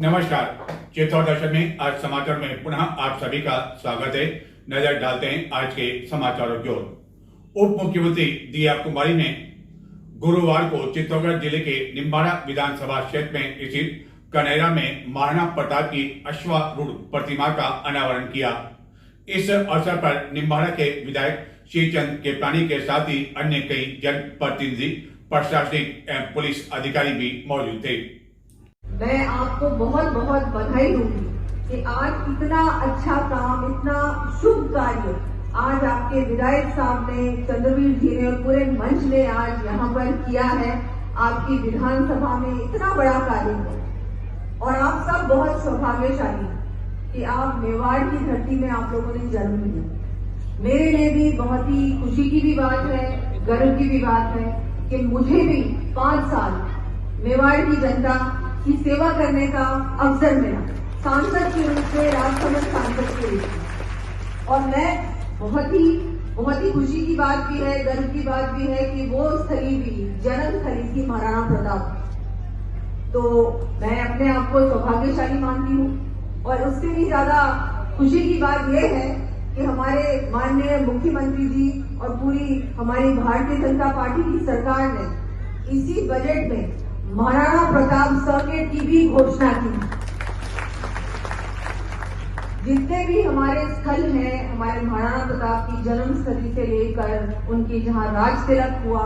नमस्कार। चित्तौड़ दर्शन में आज समाचार में पुनः आप सभी का स्वागत है। नजर डालते हैं आज के समाचारों की ओर। उप मुख्यमंत्री दिया कुमारी ने गुरुवार को चित्तौड़गढ़ जिले के निम्बाड़ा विधानसभा क्षेत्र में स्थित कनेरा में महाराणा प्रताप की अश्वारूढ़ प्रतिमा का अनावरण किया। इस अवसर पर निम्बाड़ा के विधायक श्रीचंद केपलानी के साथ ही अन्य कई जनप्रतिनिधि, प्रशासनिक एवं पुलिस अधिकारी भी मौजूद थे। मैं आपको बहुत बहुत बधाई दूंगी कि आज इतना अच्छा काम, इतना शुभ कार्य आज आपके विधायक साहब ने, चंद्रवीर जी ने और पूरे मंच ने आज यहाँ पर किया है। आपकी विधानसभा में इतना बड़ा कार्य है और आप सब बहुत सौभाग्यशाली कि आप मेवाड़ की धरती में आप लोगों ने जन्म लिया। मेरे लिए भी बहुत ही खुशी की भी बात है, गर्व की भी बात है कि मुझे भी 5 साल मेवाड़ की जनता की सेवा करने का अवसर मिला, सांसद के रूप में, राज्यसभा सांसद के रूप में। और मैं बहुत ही खुशी की बात भी है, गर्व की बात भी है कि वो स्थली भी जन्म स्थली थी महाराणा प्रताप। तो मैं अपने आप को सौभाग्यशाली मानती हूँ और उससे भी ज्यादा खुशी की बात यह है कि हमारे माननीय मुख्यमंत्री जी और पूरी हमारी भारतीय जनता पार्टी की सरकार ने इसी बजट में महाराणा प्रताप सर्किट की भी घोषणा की। जितने भी हमारे स्थल हैं, हमारे महाराणा प्रताप की जन्म स्थली से लेकर उनकी जहां राज तिलक हुआ,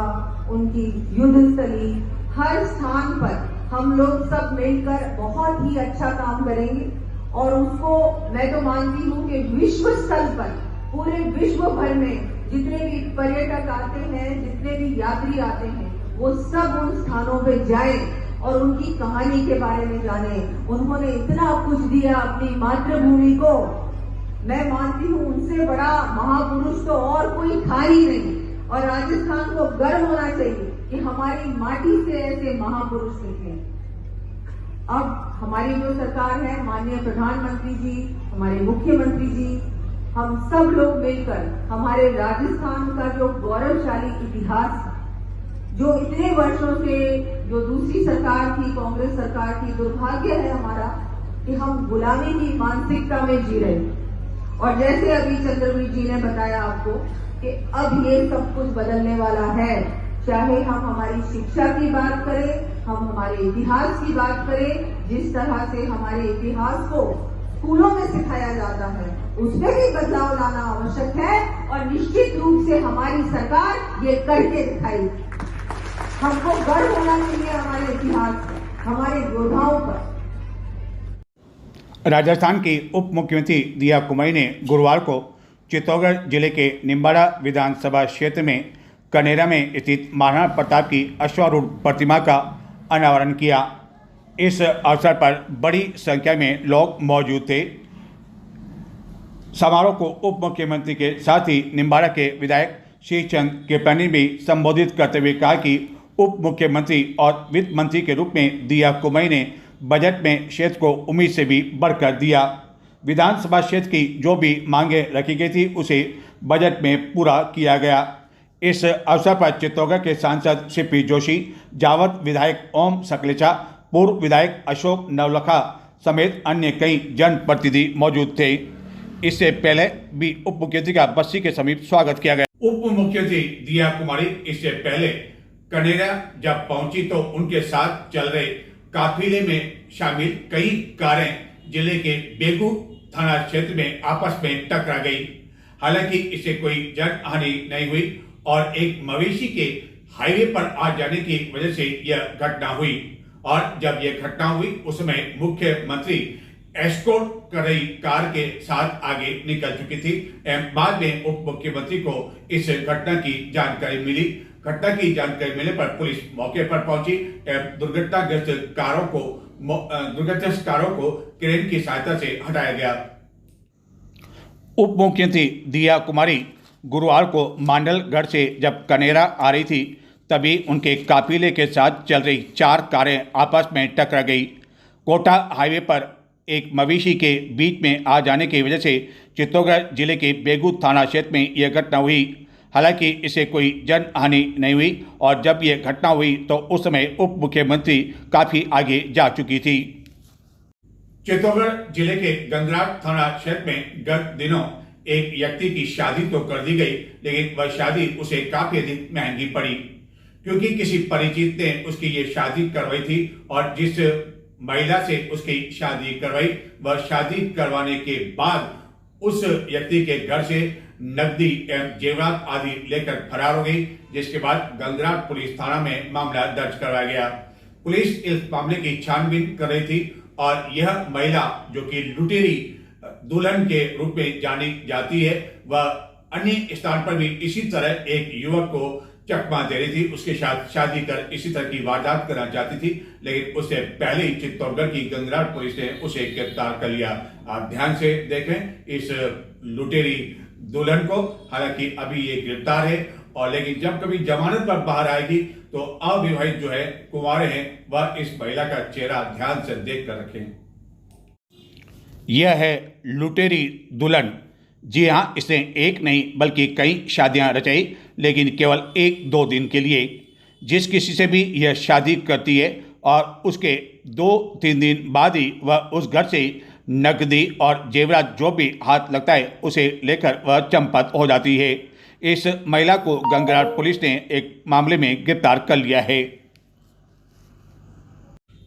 उनकी युद्ध स्थली, हर स्थान पर हम लोग सब मिलकर बहुत ही अच्छा काम करेंगे। और उसको मैं तो मानती हूँ कि विश्व स्तर पर, पूरे विश्व भर में जितने भी पर्यटक आते हैं, जितने भी यात्री आते हैं, वो सब उन स्थानों पे जाएं और उनकी कहानी के बारे में जाने। उन्होंने इतना कुछ दिया अपनी मातृभूमि को, मैं मानती हूँ उनसे बड़ा महापुरुष तो और कोई था ही नहीं। और राजस्थान को गर्व होना चाहिए कि हमारी माटी से ऐसे महापुरुष निकले। अब हमारी जो सरकार है, माननीय प्रधानमंत्री जी, हमारे मुख्यमंत्री जी, हम सब लोग मिलकर हमारे राजस्थान का जो गौरवशाली इतिहास, जो इतने वर्षों से जो दूसरी सरकार थी, कांग्रेस सरकार की, दुर्भाग्य है हमारा कि हम गुलामी की मानसिकता में जी रहे। और जैसे अभी चंद्रवीर जी ने बताया आपको कि अब ये सब कुछ बदलने वाला है। चाहे हम हमारी शिक्षा की बात करें, हम हमारे इतिहास की बात करें, जिस तरह से हमारे इतिहास को स्कूलों में सिखाया जाता है, उसमें भी बदलाव लाना आवश्यक है। और निश्चित रूप से हमारी सरकार ये करके दिखाई। हमको गर्व होना चाहिए हमारे इतिहास पर, हमारे योद्धाओं पर। राजस्थान की उप मुख्यमंत्री दिया कुमारी ने गुरुवार को चित्तौड़गढ़ जिले के निम्बाड़ा विधानसभा क्षेत्र में कनेरा में स्थित महाराणा प्रताप की अश्वारूढ़ प्रतिमा का अनावरण किया। इस अवसर पर बड़ी संख्या में लोग मौजूद थे। समारोह को उप मुख्यमंत्री के साथ ही निम्बाड़ा के विधायक श्रीचंद केपलानी भी संबोधित करते हुए कहा कि उप मुख्यमंत्री और वित्त मंत्री के रूप में दिया कुमारी ने बजट में क्षेत्र को उम्मीद से भी बढ़कर दिया। विधानसभा क्षेत्र की जो भी मांगें रखी गई थी उसे बजट में पूरा किया गया। इस अवसर पर चित्तौड़गढ़ के सांसद सीपी जोशी, जावद विधायक ओम सकलेचा, पूर्व विधायक अशोक नवलखा समेत अन्य कई जनप्रतिनिधि मौजूद थे। इससे पहले भी उप मुख्यमंत्री का बस्सी के समीप स्वागत किया गया। उप मुख्यमंत्री दिया कुमारी इससे पहले कनेरा जब पहुंची तो उनके साथ चल रहे काफिले में शामिल कई कारें जिले के बेगू थाना क्षेत्र में आपस में टकरा गई। हालांकि इससे कोई जनहानि नहीं हुई और एक मवेशी के हाईवे पर आ जाने की वजह से यह घटना हुई। और जब यह घटना हुई उस समय मुख्यमंत्री एस्कॉर्ट कर रही कार के साथ आगे निकल चुकी थी। बाद में उप मुख्यमंत्री को इस घटना की जानकारी मिली। घटना की जानकारी मिलने पर पुलिस मौके पर पहुंची। दुर्घटनाग्रस्त कारों को क्रेन की सहायता से हटाया गया। उप मुख्यमंत्री दिया कुमारी गुरुवार को मांडलगढ़ से जब कनेरा आ रही थी तभी उनके काफिले के साथ चल रही 4 कारें आपस में टकरा गई। कोटा हाईवे पर एक मवेशी के बीच में आ जाने की वजह से चित्तौड़गढ़ जिले के बेगू थाना क्षेत्र में यह घटना हुई। हालांकि इसे कोई जनहानि नहीं हुई और जब यह घटना हुई तो उस समय उप मुख्यमंत्री काफ़ी आगे जा चुकी थी। चित्तौड़गढ़ जिले के गंगराट थाना क्षेत्र में गत दिनों एक व्यक्ति की शादी तो कर दी गई, लेकिन वह शादी उसे काफी अधिक महंगी पड़ी, क्योंकि किसी परिचित ने उसकी ये शादी करवाई थी और जिस महिला से उसकी शादी करवाई वह शादी करवाने के बाद उस व्यक्ति के घर से नकदी एवं जेवरात आदि लेकर फरार हो गई, जिसके बाद गंगराट पुलिस थाना में मामला दर्ज करवाया गया। पुलिस इस मामले की छानबीन कर रही थी और यह महिला जो कि लुटेरी दुल्हन के रूप में जानी जाती है, वह अन्य स्थान पर भी इसी तरह एक युवक को चकमा दे रही थी, उसके साथ शादी कर इसी तरह की वारदात करना चाहती थी, लेकिन उससे पहले ही चित्तौड़गढ़ की गंगराट पुलिस ने उसे गिरफ्तार कर लिया। आप ध्यान से देखें इस लुटेरी दुल्हन को, हालांकि अभी ये गिरफ्तार है और लेकिन जब कभी जमानत पर बाहर आएगी तो अविवाहित जो है कुंवारे हैं वह इस महिला का चेहरा ध्यान से देख कर रखें। यह है लुटेरी दुल्हन। जी हाँ, इसने एक नहीं बल्कि कई शादियां रचाई, लेकिन केवल 1-2 दिन के लिए। जिस किसी से भी यह शादी करती है और उसके 2-3 दिन बाद ही वह उस घर से नकदी और जेवरात जो भी हाथ लगता है उसे लेकर वह चंपत हो जाती है। इस महिला को गंगराट पुलिस ने एक मामले में गिरफ्तार कर लिया है।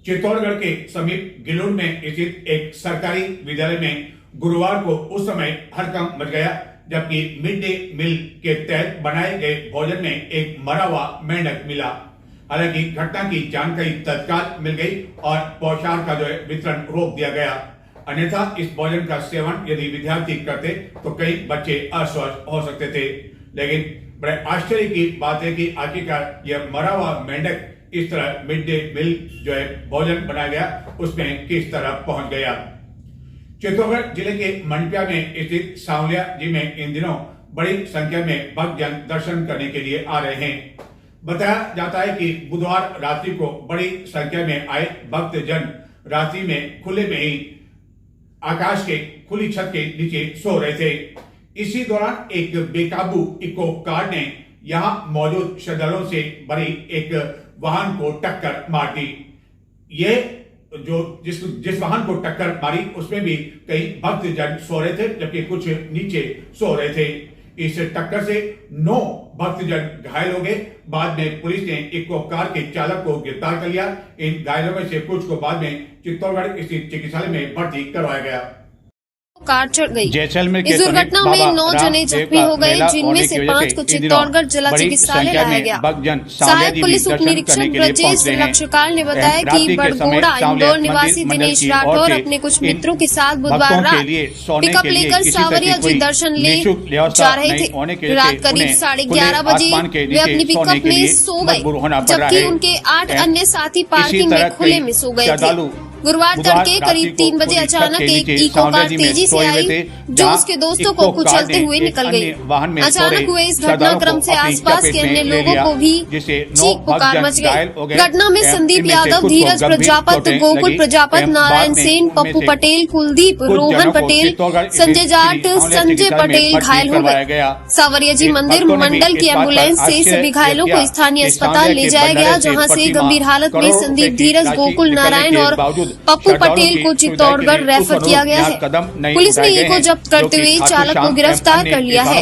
चित्तौड़गढ़ के समीप गिलोड में स्थित एक सरकारी विद्यालय में गुरुवार को उस समय हड़कंप मच गया, जबकि मिड डे मील के तहत बनाए गए भोजन में एक मरा हुआ मेंढक मिला। हालांकि घटना की जानकारी तत्काल मिल गई और पोशाक का जो है वितरण रोक दिया गया, अन्यथा इस भोजन का सेवन यदि विद्यार्थी करते तो कई बच्चे अस्वस्थ हो सकते थे। लेकिन बड़े आश्चर्य की बात है कि आखिरकार यह मरा हुआ मेंढक इस तरह मिड डे मील जो है भोजन बनाया गया उसमें किस तरह पहुंच गया। चित्तौड़गढ़ जिले के मंडपिया में स्थित सांवलिया जी में इन दिनों बड़ी संख्या में भक्तजन दर्शन करने के लिए आ रहे हैं। बताया जाता है कि बुधवार रात्रि को बड़ी संख्या में आए भक्तजन रात्रि में खुले में ही आकाश के खुली छत के नीचे सो रहे थे। इसी दौरान एक बेकाबू इको कार ने यहां मौजूद श्रद्धालुओं से भरी एक वाहन को टक्कर मार दी। ये जो जिस वाहन को टक्कर मारी उसमें भी कई भक्तजन सो रहे थे, जबकि कुछ नीचे सो रहे थे। इस टक्कर से 9 भक्तजन घायल हो गए। बाद में पुलिस ने इको कार के चालक को गिरफ्तार कर लिया। इन घायलों में से कुछ को बाद में चित्तौड़गढ़ स्थित चिकित्सालय में भर्ती करवाया गया। कार चढ़ गई। जैसलमेर इस दुर्घटना में 9 जने जख्मी हो गए, जिनमें से 5 को चित्तौड़गढ़ जिला चिकित्सालय लाया गया। सहायक पुलिस उप निरीक्षक ब्रजेश लक्षकार ने बताया कि बड़गोड़ा इंदौर निवासी दिनेश राठौर अपने कुछ मित्रों के साथ बुधवार रात पिकअप लेकर सांवरिया जी दर्शन ले जा रहे थे। रात करीब 11:30 बजे वे अपनी पिकअप में सो गए, जबकि उनके 8 अन्य साथी पार्किंग में खुले में सो गए थे। गुरुवार तड़के करीब 3 बजे अचानक एक इको कार तेजी से आई, जो उसके दोस्तों को कुचलते हुए निकल गई। अचानक हुए इस घटनाक्रम से आसपास के अन्य लोगों को भी चीख पुकार मच गई। घटना में संदीप यादव, धीरज प्रजापत, गोकुल प्रजापत, नारायण सेन, पप्पू पटेल, कुलदीप, रोहन पटेल, संजय जाट, संजय पटेल घायल हो गए। सांवरिया जी मंदिर मंडल की एम्बुलेंस से सभी घायलों को स्थानीय अस्पताल ले जाया गया, जहाँ से गंभीर हालत में संदीप, धीरज, गोकुल, नारायण और पप्पू पटेल को चित्तौड़गढ़ रेफर किया गया है। पुलिस ने इको जब्त करते हुए चालक को गिरफ्तार कर लिया है।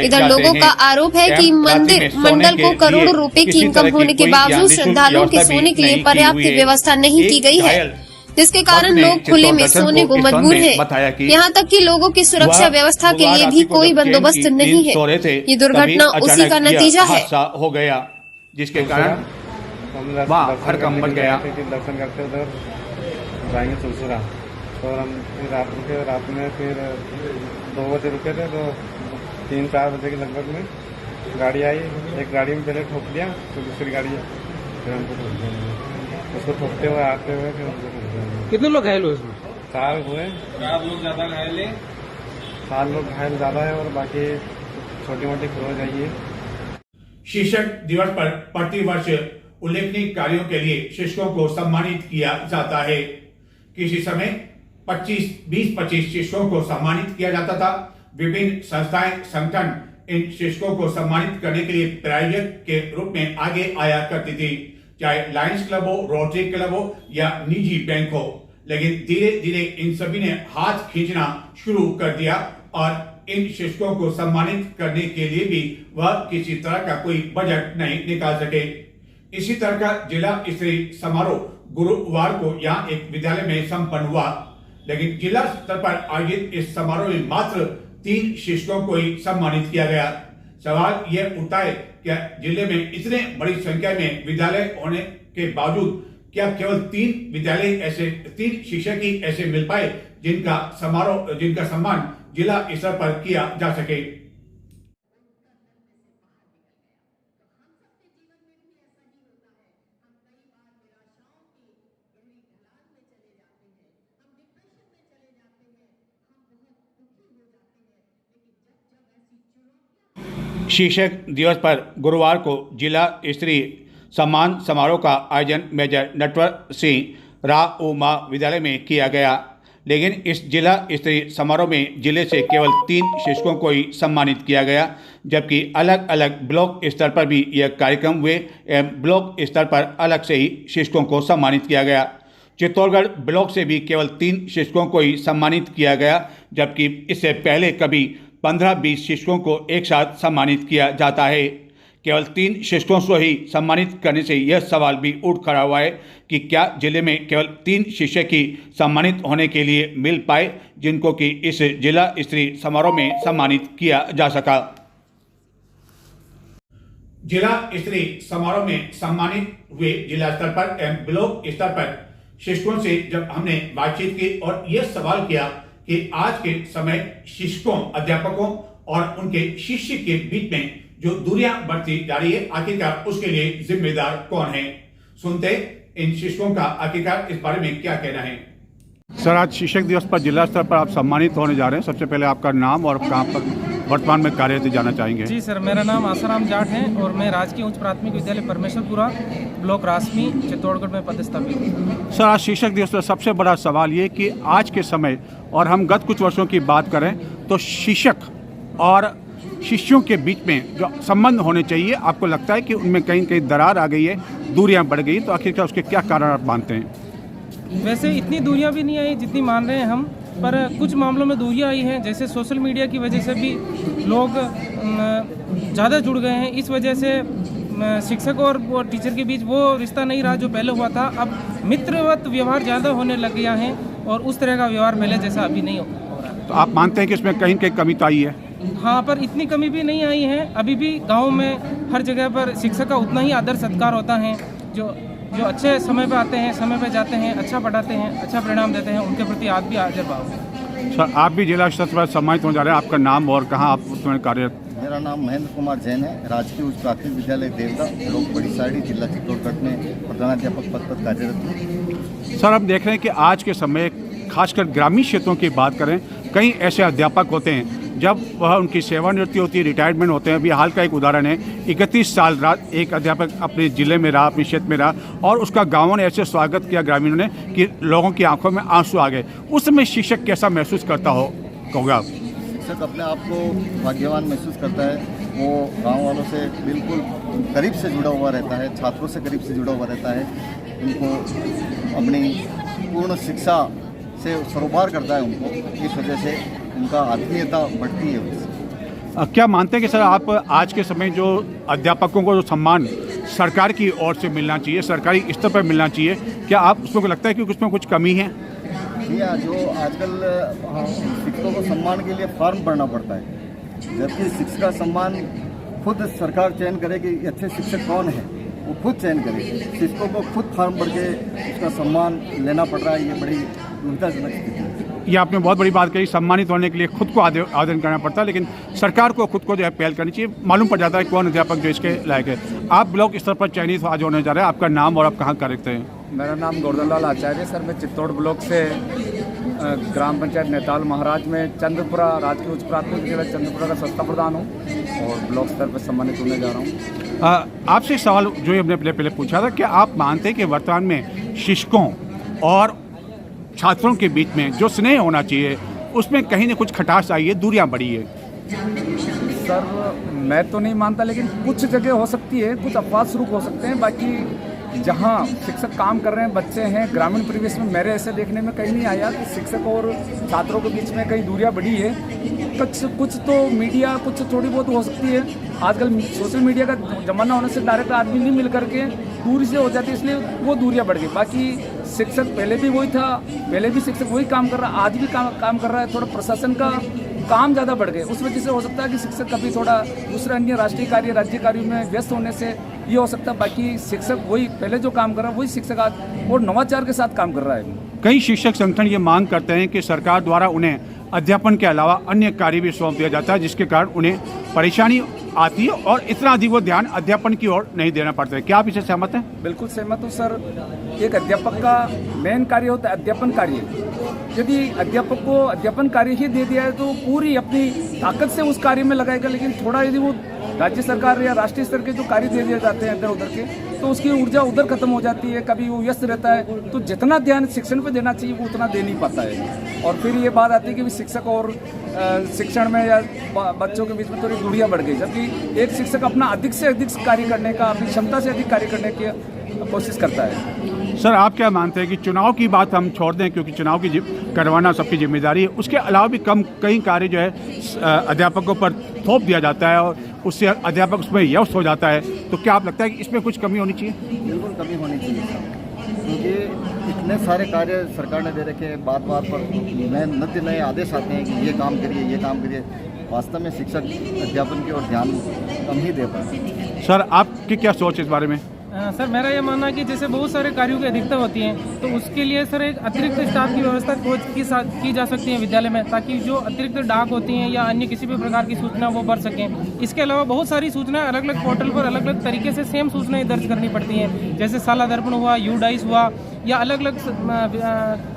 इधर लोगों का आरोप है कि मंदिर मंडल को करोड़ों रुपए की इनकम होने के बावजूद श्रद्धालुओं के सोने के लिए पर्याप्त व्यवस्था नहीं की गई है, जिसके कारण लोग खुले में सोने को मजबूर हैं। यहाँ तक कि लोगों की सुरक्षा व्यवस्था के लिए भी कोई बंदोबस्त नहीं है। ये दुर्घटना उसी का नतीजा है। हो गया जिसके कारण वहाँ हड़कंप मच गया। दर्शन करते उधर जाएंगे तुलसीराम, तो हम फिर रात रुके। रात में फिर 2 बजे रुके थे, तो 3-4 बजे के लगभग में गाड़ी आई। एक गाड़ी में पहले ठोक दिया, तो दूसरी गाड़ी फिर हमको ठोक दिया। उसको ठोकते हुए आते हुए फिर हमको ठोक दिया। कितने लोग घायल हुए इसमें? 4 हुए। 4 लोग ज्यादा घायल है? 4 लोग घायल ज्यादा है और बाकी छोटी मोटी खरोच आई है। शिक्षक दिवस पर प्रतिवर्ष उल्लेखनीय कार्यों के लिए शिक्षकों को सम्मानित किया जाता है। किसी समय 20-25 शिक्षकों को सम्मानित किया जाता था। विभिन्न संस्थाएं संगठन इन शिक्षकों को सम्मानित करने के लिए प्रायोजक के रूप में आगे आया करती थी, चाहे लायंस क्लब हो, रोटरी क्लब हो या निजी बैंक हो। लेकिन धीरे धीरे इन सभी ने हाथ खींचना शुरू कर दिया और इन शिक्षकों को सम्मानित करने के लिए भी वह किसी तरह का कोई बजट नहीं निकाल सके। इसी तरह का जिला स्तरीय समारोह गुरुवार को यहाँ एक विद्यालय में संपन्न हुआ, लेकिन जिला स्तर पर आयोजित इस समारोह में मात्र 3 शिक्षकों को ही सम्मानित किया गया। सवाल यह उठता है क्या जिले में इतने बड़ी संख्या में विद्यालय होने के बावजूद क्या केवल 3 शिक्षक ही ऐसे मिल पाए जिनका सम्मान जिला स्तर पर किया जा सके। शिक्षक दिवस पर गुरुवार को जिला स्तरीय सम्मान समारोह का आयोजन मेजर नटवर सिंह राउमा विद्यालय में किया गया, लेकिन इस जिला स्तरीय समारोह में जिले से केवल 3 शिक्षकों को ही सम्मानित किया गया, जबकि अलग अलग ब्लॉक स्तर पर भी यह कार्यक्रम हुए एवं ब्लॉक स्तर पर अलग से ही शिक्षकों को सम्मानित किया गया। चित्तौड़गढ़ ब्लॉक से भी केवल 3 शिक्षकों को ही सम्मानित किया गया, जबकि इससे पहले कभी 15-20 शिक्षकों को एक साथ सम्मानित किया जाता है। केवल 3 शिक्षकों को ही सम्मानित करने से यह सवाल भी उठ खड़ा हुआ है कि क्या जिले में केवल 3 शिक्षक ही सम्मानित होने के लिए मिल पाए जिनको कि इस जिला स्तरीय समारोह में सम्मानित किया जा सका। जिला स्तरीय समारोह में सम्मानित हुए जिला स्तर पर एवं ब्लॉक स्तर पर शिक्षकों से जब हमने बातचीत की और यह सवाल किया कि आज के समय शिक्षकों, अध्यापकों और उनके शिष्य के बीच में जो दूरियां बढ़ती जा रही है, आखिरकार उसके लिए जिम्मेदार कौन है। सुनते इन शिक्षकों का आखिरकार इस बारे में क्या कहना है। सर, आज शिक्षक दिवस पर जिला स्तर पर आप सम्मानित होने जा रहे हैं। सबसे पहले आपका नाम और कहाँ पर वर्तमान में कार्यरत जाना चाहेंगे। जी सर, मेरा नाम आसाराम जाट है और मैं राजकीय उच्च प्राथमिक विद्यालय परमेश्वरपुरा ब्लॉक रासमी चित्तौड़गढ़ में पदस्थापित हूँ। सर, आज शिक्षक दिवस पर सबसे बड़ा सवाल ये कि आज के समय और हम गत कुछ वर्षों की बात करें तो शिक्षक और शिष्यों के बीच में जो संबंध होने चाहिए, आपको लगता है कि उनमें कहीं कहीं दरार आ गई है, दूरियां बढ़ गई, तो आखिरकार उसके क्या कारण आप मानते हैं। वैसे इतनी दूरियां भी नहीं आई जितनी मान रहे हैं हम, पर कुछ मामलों में दूरियां आई हैं। जैसे सोशल मीडिया की वजह से भी लोग ज़्यादा जुड़ गए हैं। इस वजह से शिक्षक और टीचर के बीच वो रिश्ता नहीं रहा जो पहले हुआ था। अब मित्रवत व्यवहार ज़्यादा होने लग गया है और उस तरह का व्यवहार पहले जैसा अभी नहीं हो रहा। तो आप मानते हैं कि इसमें कहीं कहीं कमी तो आई है। हाँ, पर इतनी कमी भी नहीं आई है। अभी भी गांव में हर जगह पर शिक्षक का उतना ही आदर सत्कार होता है। जो अच्छे समय पे आते हैं, समय पे जाते हैं, अच्छा पढ़ाते हैं, अच्छा परिणाम देते हैं, उनके प्रति आज भी हाजिर भाव है। सर, आप भी जिला स्तर पर सम्मानित होने जा रहे हैं। आपका नाम और कहाँ आप उसमें कार्यरत। मेरा नाम महेंद्र कुमार जैन है। राजकीय उच्च प्राथमिक विद्यालय देवदा ब्लॉक बड़ीसाड़ी जिला चित्तौड़गढ़ में प्रधानाध्यापक पद पर कार्यरत हूँ। सर, हम देख रहे हैं कि आज के समय खासकर ग्रामीण क्षेत्रों की बात करें, कई ऐसे अध्यापक होते हैं जब वह उनकी सेवानिवृत्ति होती है, रिटायरमेंट होते हैं। अभी हाल का एक उदाहरण है, 31 साल एक अध्यापक अपने ज़िले में रहा, अपने क्षेत्र में रहा और उसका गांवों ने ऐसे स्वागत किया ग्रामीणों ने कि लोगों की आंखों में आंसू आ गए। उस समय शिक्षक कैसा महसूस करता हो कहोगे आप। शिक्षक अपने आप को भाग्यवान महसूस करता है। वो गाँव वालों से बिल्कुल करीब से जुड़ा हुआ रहता है, छात्रों से करीब से जुड़ा हुआ रहता है। उनको अपनी पूर्ण शिक्षा से सरोकार करता है उनको। इस वजह से उनका आत्मीयता बढ़ती है। क्या मानते हैं कि सर आप आज के समय जो अध्यापकों को जो सम्मान सरकार की ओर से मिलना चाहिए, सरकारी स्तर पर मिलना चाहिए, क्या आप उसको लगता है कि उसमें कुछ कमी है। या जो आजकल शिक्षकों को सम्मान के लिए फॉर्म भरना पड़ता है, जबकि शिक्षक का सम्मान खुद सरकार चयन करे कि अच्छे शिक्षक कौन है, वो खुद चयन करे। शिक्षकों को खुद फॉर्म भर के उसका सम्मान लेना पड़ रहा है। ये बड़ी दुविधाजनक स्थिति है। ये आपने बहुत बड़ी बात कही, सम्मानित होने के लिए खुद को आवेदन करना पड़ता है, लेकिन सरकार को खुद को जो है पहल करनी चाहिए। मालूम पड़ जाता है कौन अध्यापक जो इसके लायक है। आप ब्लॉक स्तर पर चयनित आज होने जा रहे हैं। आपका नाम और आप कहाँ कार्यरत हैं। मेरा नाम गोवर्धन लाल आचार्य। सर, मैं चित्तौड़ ब्लॉक से ग्राम पंचायत नेताल महाराज में चंद्रपुरा राजकीय उच्च प्राथमिक विद्यालय चंद्रपुरा का सत्ता प्रधान हूँ और ब्लॉक स्तर पर सम्मानित होने जा रहा हूँ। आपसे सवाल जो हमने पहले पूछा था, क्या आप मानते हैं कि वर्तमान में शिक्षकों और छात्रों के बीच में जो स्नेह होना चाहिए उसमें कहीं न कुछ खटास आई है, दूरियां बढ़ी है। सर, मैं तो नहीं मानता, लेकिन कुछ जगह हो सकती है, कुछ अपवाद स्वरूप हो सकते हैं। बाकी जहाँ शिक्षक काम कर रहे हैं, बच्चे हैं, ग्रामीण परिवेश में मेरे ऐसे देखने में कहीं नहीं आया कि शिक्षक और छात्रों के बीच में कहीं दूरियां बढ़ी है। कुछ तो मीडिया कुछ थोड़ी बहुत हो सकती है। आजकल सोशल मीडिया का जमाना होने से डायरेक्ट आदमी नहीं मिल करके दूरी से हो जाती है, इसलिए वो दूरियां बढ़ गई। बाकी शिक्षक पहले भी वही था, पहले भी शिक्षक वही काम कर रहा है, आज भी काम कर रहा है। थोड़ा प्रशासन का काम ज़्यादा बढ़ गए, उस वजह से हो सकता है कि शिक्षक कभी थोड़ा दूसरे अन्य राष्ट्रीय कार्य राज्य कार्यों में व्यस्त होने से ये हो सकता है। बाकी शिक्षक वही पहले जो काम कर रहा है वही शिक्षक आज और नवाचार के साथ काम कर रहा है। कई शिक्षक संगठन ये मांग करते हैं कि सरकार द्वारा उन्हें अध्यापन के अलावा अन्य कार्य भी सौंप दिया जाता है, जिसके कारण उन्हें परेशानी आती है और इतना अधिक वो ध्यान अध्यापन की ओर नहीं देना पड़ता है। क्या आप इससे सहमत हैं? बिल्कुल सहमत हूँ सर। एक अध्यापक का मेन कार्य होता है अध्यापन कार्य। यदि अध्यापक को अध्यापन कार्य ही दे दिया है तो पूरी अपनी ताकत से उस कार्य में लगाएगा, लेकिन थोड़ा यदि वो राज्य सरकार या राष्ट्रीय स्तर के जो कार्य दे दिए जाते हैं इधर उधर के, तो उसकी ऊर्जा उधर खत्म हो जाती है, कभी वो व्यस्त रहता है। तो जितना ध्यान शिक्षण पे देना चाहिए वो उतना दे नहीं पाता है। और फिर ये बात आती है कि शिक्षक और शिक्षण में या बच्चों के बीच में थोड़ी दूरियां बढ़ गई, जबकि एक शिक्षक अपना अधिक से अधिक कार्य करने का, अपनी क्षमता से अधिक कार्य करने की कोशिश करता है। सर, आप क्या मानते हैं कि चुनाव की बात हम छोड़ दें, क्योंकि चुनाव की करवाना सबकी जिम्मेदारी है, उसके अलावा भी कई कार्य जो है अध्यापकों पर थोप दिया जाता है और उससे अध्यापक उसमें व्यस्त हो जाता है, तो क्या आप लगता है कि इसमें कुछ कमी होनी चाहिए? बिल्कुल कमी होनी चाहिए, क्योंकि इतने सारे कार्य सरकार ने दे रखे हैं, बात पर नए आदेश आते हैं कि ये काम करिए, ये काम करिए। वास्तव में शिक्षक अध्यापन की ओर ध्यान कम ही दे पाए। सर, आपकी क्या सोच इस बारे में? सर, मेरा ये मानना है कि जैसे बहुत सारे कार्यों की अधिकता होती है, तो उसके लिए सर एक अतिरिक्त स्टाफ की व्यवस्था की जा सकती है विद्यालय में, ताकि जो अतिरिक्त डाक होती हैं या अन्य किसी भी प्रकार की सूचना वो बढ़ सकें। इसके अलावा बहुत सारी सूचनाएं अलग अलग पोर्टल पर अलग अलग तरीके से सेम सूचनाएं दर्ज करनी पड़ती हैं, जैसे साला दर्पण हुआ, यूडाइस हुआ, या अलग अलग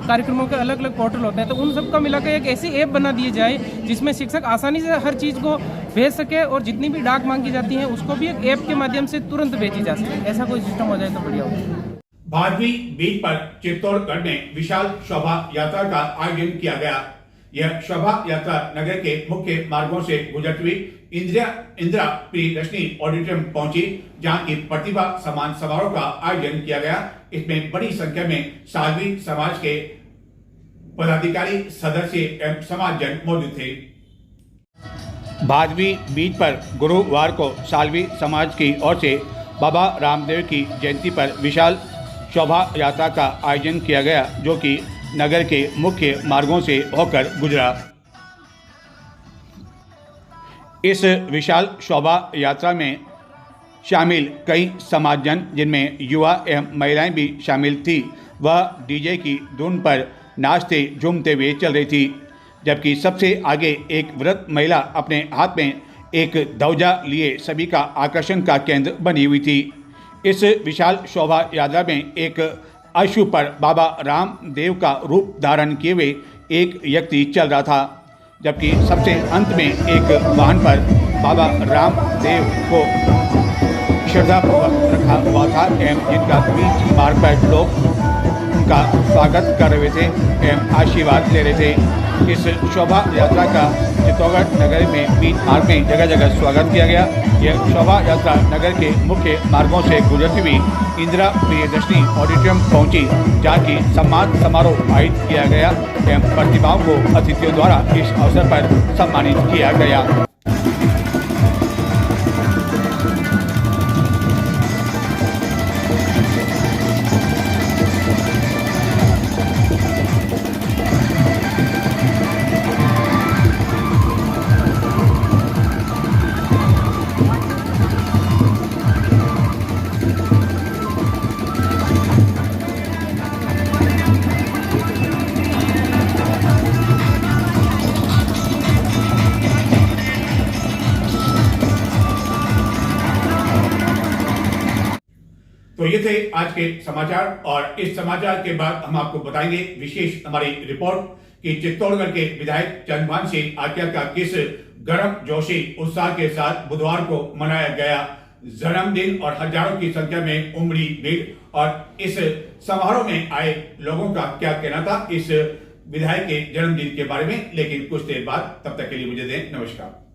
कार्यक्रमों के अलग अलग पोर्टल होते हैं। तो उन सबका मिलाकर एक ऐसी ऐप बना दी जाए जिसमें शिक्षक आसानी से हर चीज़ को भेज सके और जितनी भी डाक मांगी जाती है उसको भी एक ऐप के माध्यम से तुरंत भेजी जा सके। ऐसा कोई सिस्टम हो जाए तो बढ़िया होगा। भादवी बीच पर चित्तौड़गढ़ में विशाल शोभा यात्रा का आयोजन किया गया। यह शोभा यात्रा नगर के मुख्य मार्गों से गुजरती हुई इंदिरा प्रियदर्शनी ऑडिटोरियम पहुंची, जहां की प्रतिभा सम्मान समारोह का आयोजन किया गया। इसमें बड़ी संख्या में साध्वी समाज के पदाधिकारी, सदस्य एवं समाजजन मौजूद थे। भादवी बीच पर गुरुवार को साल्वी समाज की ओर से बाबा रामदेव की जयंती पर विशाल शोभा यात्रा का आयोजन किया गया, जो कि नगर के मुख्य मार्गों से होकर गुजरा। इस विशाल शोभा यात्रा में शामिल कई समाजजन, जिनमें युवा एवं महिलाएं भी शामिल थी, वह डीजे की धुन पर नाचते झूमते हुए चल रही थी, जबकि सबसे आगे एक वृद्ध महिला अपने हाथ में एक ध्वजा लिए सभी का आकर्षण का केंद्र बनी हुई थी। इस विशाल शोभा यात्रा में एक अश्व पर बाबा रामदेव का रूप धारण किए हुए एक व्यक्ति चल रहा था, जबकि सबसे अंत में एक वाहन पर बाबा रामदेव को श्रद्धापूर्वक रखा हुआ था एवं जिनका बीच मार्ग पर लोग उनका स्वागत कर रहे थे एवं आशीर्वाद ले रहे थे। इस शोभा यात्रा का चित्तौड़गढ़ नगर में बीच मार्ग में जगह जगह स्वागत किया गया। यह शोभा यात्रा नगर के मुख्य मार्गों से गुजरती हुई इंदिरा प्रियदर्शनी ऑडिटोरियम पहुंची, जहाँ की सम्मान समारोह आयोजित किया गया एवं प्रतिभाओं को अतिथियों द्वारा इस अवसर पर सम्मानित किया गया। तो ये थे आज के समाचार, और इस समाचार के बाद हम आपको बताएंगे विशेष हमारी रिपोर्ट कि चित्तौड़गढ़ के विधायक चंद्रभान सिंह आर्या का किस गर्म जोशी उत्साह के साथ बुधवार को मनाया गया जन्मदिन और हजारों की संख्या में उमड़ी भीड़, और इस समारोह में आए लोगों का क्या कहना था इस विधायक के जन्मदिन के बारे में। लेकिन कुछ देर बाद, तब तक के लिए मुझे दें नमस्कार।